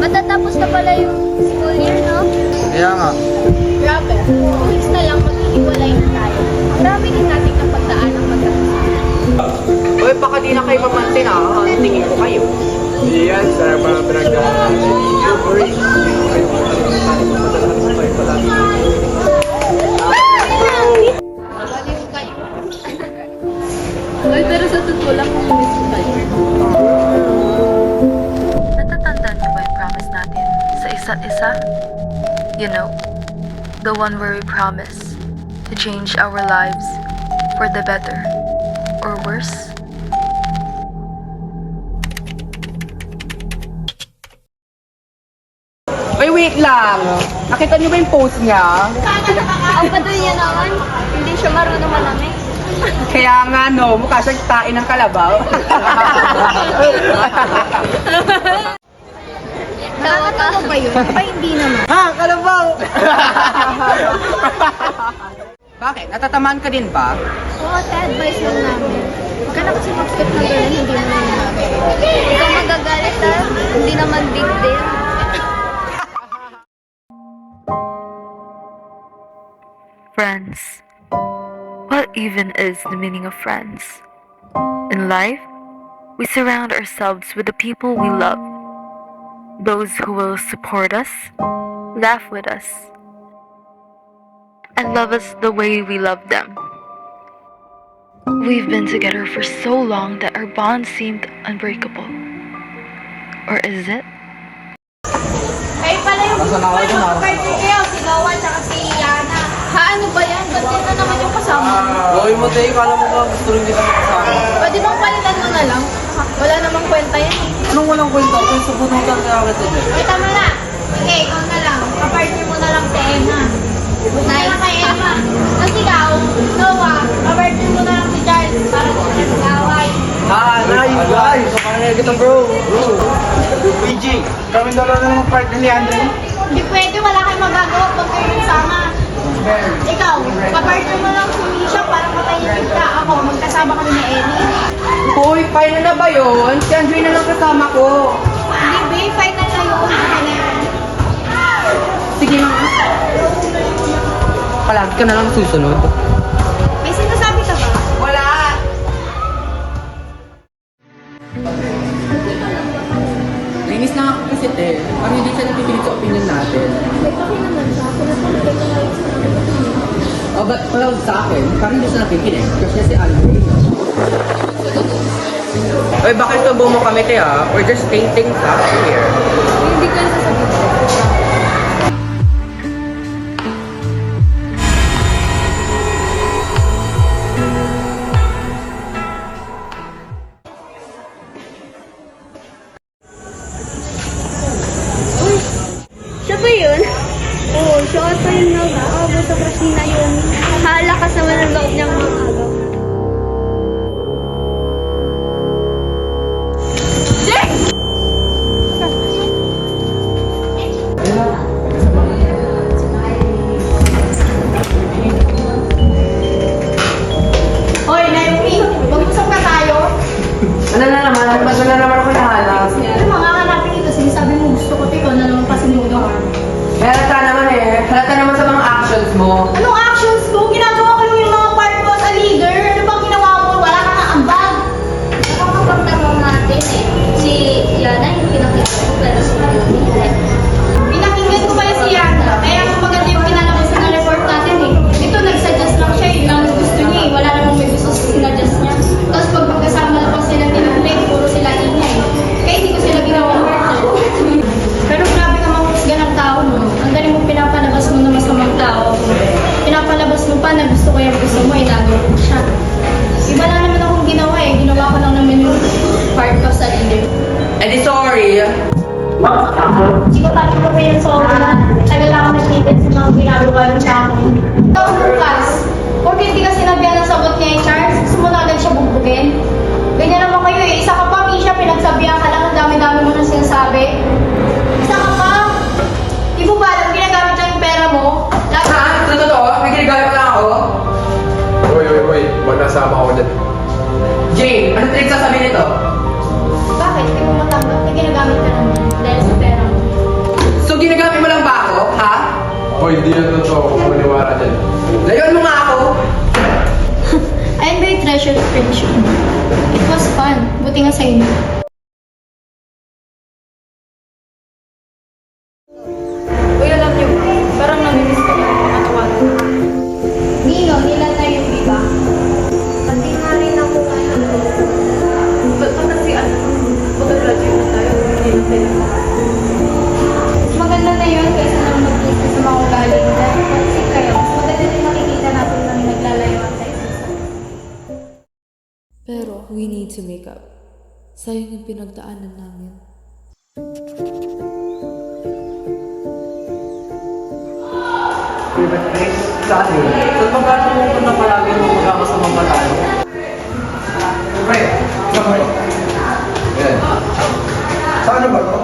Matatapos na pala yung school year, no? Kaya nga. Grabe. 2 weeks na lang, maghihiwalay na tayo. Marami din natin napagdaan ang magkakasama. Uy, baka di na kayo mamansin ah. Ang tingin ko kayo. Iyan, sa mga pinagdaan natin. Uy, kayo Baliw kayo. Uy, pero sa totoo lang, kumiss ko kayo. Natatandaan mo ba yung promise natin sa isa't isa? You know, the one where we promise to change our lives for the better or worse? Uy, wait lang. Nakita niyo ba yung post niya? Ang padoy niya naman, hindi siya marunong malamig. Kaya nga no, mukha siyang tain ng kalabaw. Nakakatawa ba yun? Ba hindi naman? Ha, kalabaw! Bakit? Natatamaan ka din ba? Oo, advice lang namin. Huwag ka na kasi mag-skip na gano'n, hindi mo namin. Ikaw magagalit ha, hindi naman big deal. Friends. What even is the meaning of friends? In life, we surround ourselves with the people we love. Those who will support us, laugh with us, and love us the way we love them. We've been together for so long that our bond seemed unbreakable. Or is it? Kayo pala yung gusto ko yung mag-partner kayo, si Noah at si Yana. Ha, ano ba yan? Ba't yan na naman yung kasama mo? Uy mo, Tay, kala mo ba gusto rin kita makasama? Pwede bang palitan mo na lang? Wala namang kwenta yan eh. Anong walang kwenta? Kung subunutan ka kita dyan. Ay, tama na. Okay, ikaw na lang. Kapartner mo na lang si Emma. Nice. Na kay Emma. Tapos ikaw, Noah, kapartner mo na lang si Charles para sa mag-away. Nice, guys! So, kaya kita, bro. PG, kami dalawa na ng partner ni Andre. Hindi pwede, wala kayong magagawa pag kayo nagsama. Ikaw, kapartner mo lang si Misha para matahimik ka. Ako, magkasama kami ni Ellie. Uy, final na ba yun? Si Andre na lang kasama ko. Hindi, babe, final na yun. Okay na yun. Sige na. Palagi ka na lang susunod. May sinasabi ka ba? Wala! Nainis na ako kasi te. Parang hindi siya nakikinig sa opinion natin. May paki naman siya. Pinapalagay ko lang sa Oh, but well, sa akin, parang hindi siya nakikinig. Kasi niya si Andre. Uy, bakit tubo mo kami te ha? We're just stating facts here. Hindi ko yung sasabihin. Siya ba yun? Oo, siya ata yung nag-aabo sa crush ni Naomi. Halakas naman ang loob niyang mga agaw. Hoy, Naomi! Mag-usap na tayo! Ano na naman? Ba't na naman ako nahanap? Ano mga hanapin ito? Sinasabi mo gusto ko, ikaw na naman pasinunuhan. Halata naman eh. Halata naman sa mga actions mo. Anong actions ko? Ginagawa ko lang yung mga part ko as a leader. Ano bang ginawa mo? Wala ka na ambag. Nakakapagtanong natin eh. Si Yana, yung pinakita ko, pero si Yana. Pinakinggan ko pala si Yana. Kaya ang maganda yung kinalabasan na report natin eh. Ito, nag-suggest lang siya. Yun ang gusto niya eh. Wala namang may gusto sa sinuggest niya. Tapos pag magkasama na pa sila tinatay, puro sila ingay. Kaya hindi ko sila ginawa partner. Pero grabe ka mahusga ng tao mo. Ang galing mo pinapalabas mo na masamang tao. Pinapalabas mo pa na gusto ko yung gusto mo, inagaw mo siya. Iba na naman akong ginawa eh. Ginawa ko lang naman yung part ko sa leader. Eh di sorry. Hindi ko tayo ko yung sorry na tagal lang ako nag-ticket sa mga ginagawa ng sa akin. Ikaw, Lucas, kung hindi ka sinabihan ng sagot niya yung Charles, gusto mo na agad siya bugbugin? Ganyan naman kayo eh. Isa ka pa, Misha, pinagsabihan ka lang, ang dami-dami mo nang sinasabi. Isa ka pa. Di mo ba alam, ginagamit lang yung pera mo? Lagi. Ha? Sa totoo? May ginagawa lang ako? Uy, ba't nasama ako dyan? Jane, ano trick sasabihin nito? Bakit? Di mo matanggap na ginagamit ka lang dahil hindi na totoo kung maniwala dyan. Layuan mo nga ako! I'm very treasured friendship. It was fun. Buti nga sa inyo. Uy, alam niyo ba? Parang namimiss ko na yung katawanan. Nino, nila tayo, di ba? Pati nga rin ako ngayon. Ba't pa kasi mag-graduate na tayo? Hindi na tayo. Mas maganda na yun kaysa nang mag-isip sa mga ugali na. Kasi kayo, mas maganda din makikita natin nang naglalayuan tayo. Pero we need to make up. Sayang yung pinagdaanan namin. Favorite place? Saan yun? Saan ba ba pumupunta palagi mo magkakasama ba tayo? Pre, saan ba? Yan. Saan na ba to?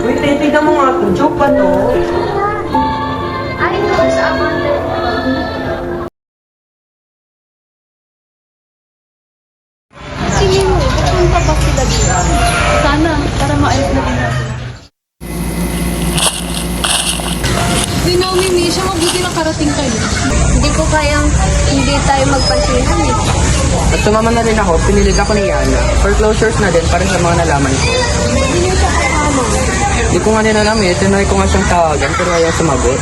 Uy, titignan mo nga ito. Joke ba to? Ay, ito sa abundant. Sige mo, pupunta ba sila dito? Sana, para maayos na din natin. Di Naomi, Misha, mabuti na karating kayo. Hindi ko kayang hindi tayo magpasihan eh. At sumama na rin ako, pinilig ako ni Yana. For closures na din para sa mga nalaman ko. Hindi niyo siya kasama. Hindi ko nga din alam eh. Tinry ko nga siyang tawagan pero ayaw sumagot.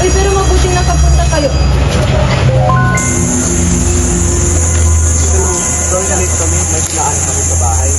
Uy, pero mabuti na kapunta kayo. Doon galit kami, may sinaan kami sa bahay.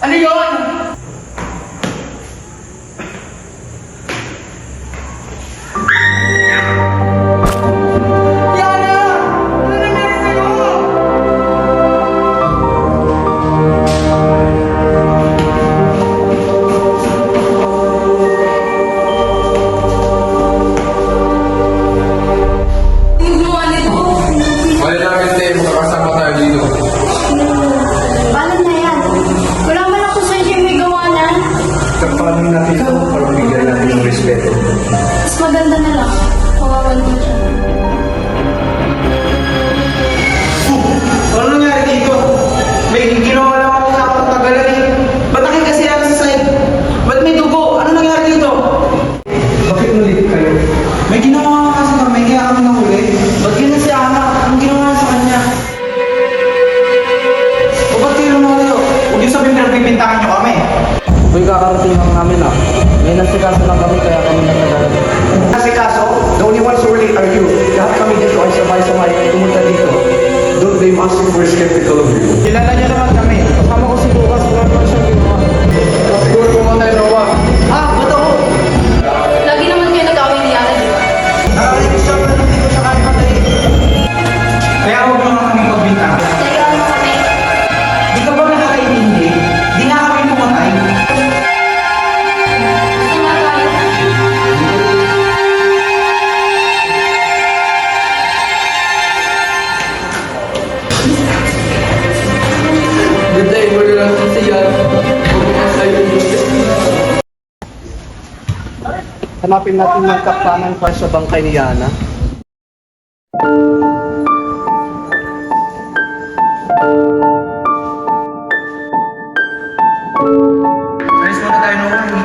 Ano yun? Yana! Ano nangyari sa'yo? Wala namin tayo makakasama tayo dito. Paano na yan? Wala man ako sa inyo may gawa na. Kapanin natin ito para bigyan natin ng respeto. Mas maganda na lang. Kawawan mo siya. Ano nangyari dito? May ginawa lang ako sa tagalan eh. Ba't aking kasi yan sa side? Ba't may dugo? Ano nangyari dito? Bakit ulit kayo? May ginawa kasi kami, kaya kami nahuli. Ba't ganyan si Ana? Anong ginawa sa kanya? O ba't kayo kayo? Huwag yung sabihin na pipintahan nyo kami. Uy, kakarating lang namin ah. May nasikaso lang kami kaya kami nagdadala. Kasi kaso, the only ones who really are you. Lahat kami dito ay sabay-sabay pumunta dito. Don't blame us if we're skeptical of you. Kilala niyo naman kami. Kasama ko si Lucas, wala naman siyang ginawa. Siguro pumunta yung Noah. Ah, totoo! Lagi naman kayo nag-away ni Yana, di ba? Nakakalimutan siya na nandito siya kahit patay. Kaya huwag mo nga kami magbintang. Layuan mo kami. Di ka ba nakakaintindi? Di nga kami pumatay. Gusto nga tayo. Good day, wala lang si Yan. Hanapin natin ng kapanan para sa bangkay ni Yana. Alis muna tayo noon.